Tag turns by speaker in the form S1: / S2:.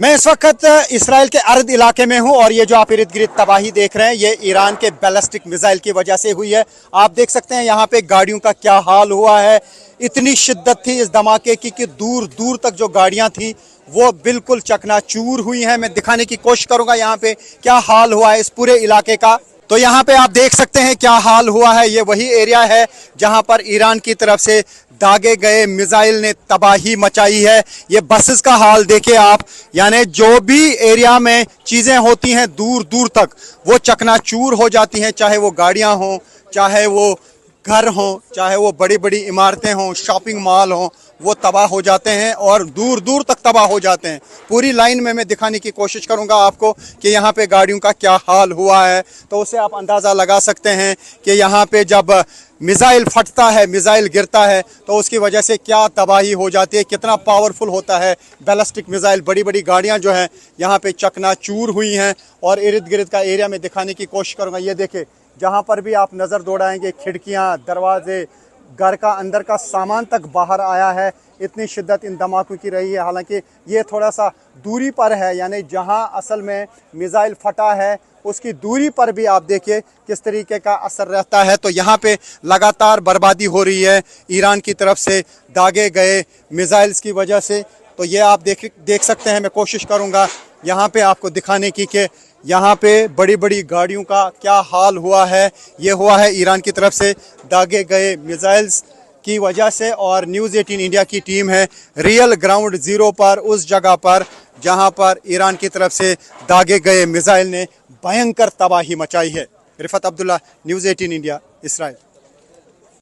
S1: मैं इस वक्त इसराइल के अर्द इलाके में हूं और ये जो आप इर्द गिर्द तबाही देख रहे हैं ये ईरान के बैलिस्टिक मिसाइल की वजह से हुई है। आप देख सकते हैं यहाँ पे गाड़ियों का क्या हाल हुआ है। इतनी शिद्दत थी इस धमाके की कि दूर दूर तक जो गाड़ियां थी वो बिल्कुल चकनाचूर हुई हैं। मैं दिखाने की कोशिश करूंगा यहाँ पे क्या हाल हुआ है इस पूरे इलाके का। तो यहाँ पे आप देख सकते हैं क्या हाल हुआ है। ये वही एरिया है जहां पर ईरान की तरफ से दागे गए मिसाइल ने तबाही मचाई है। ये बसेस का हाल देखें आप, यानी जो भी एरिया में चीजें होती हैं दूर दूर तक वो चकनाचूर हो जाती हैं, चाहे वो गाड़ियां हों, चाहे वो घर हों, चाहे वो बड़ी बड़ी इमारतें हों, शॉपिंग मॉल हों, वो तबाह हो जाते हैं और दूर दूर तक तबाह हो जाते हैं। पूरी लाइन में मैं दिखाने की कोशिश करूंगा आपको कि यहाँ पे गाड़ियों का क्या हाल हुआ है। तो उससे आप अंदाज़ा लगा सकते हैं कि यहाँ पे जब मिसाइल फटता है, मिसाइल गिरता है तो उसकी वजह से क्या तबाही हो जाती है, कितना पावरफुल होता है बैलिस्टिक मिसाइल। बड़ी बड़ी गाड़ियाँ जो हैं यहाँ पे चकनाचूर हुई हैं और इर्द गिर्द का एरिया में दिखाने की कोशिश करूँगा। ये देखें, जहाँ पर भी आप नज़र दौड़ाएंगे खिड़कियाँ, दरवाजे, घर का अंदर का सामान तक बाहर आया है। इतनी शिद्दत इन धमाकों की रही है। हालांकि ये थोड़ा सा दूरी पर है, यानी जहां असल में मिसाइल फटा है उसकी दूरी पर भी आप देखिए किस तरीके का असर रहता है। तो यहाँ पे लगातार बर्बादी हो रही है ईरान की तरफ से दागे गए मिसाइल्स की वजह से। तो ये आप देख सकते हैं। मैं कोशिश करूँगा यहाँ पे आपको दिखाने की कि यहाँ पे बड़ी बड़ी गाड़ियों का क्या हाल हुआ है। ये हुआ है ईरान की तरफ से दागे गए मिसाइल्स की वजह से। और न्यूज़ 18 इंडिया की टीम है रियल ग्राउंड ज़ीरो पर, उस जगह पर जहाँ पर ईरान की तरफ से दागे गए मिसाइल ने भयंकर तबाही मचाई है। Rifat Abdullah, news 18 India, Israel.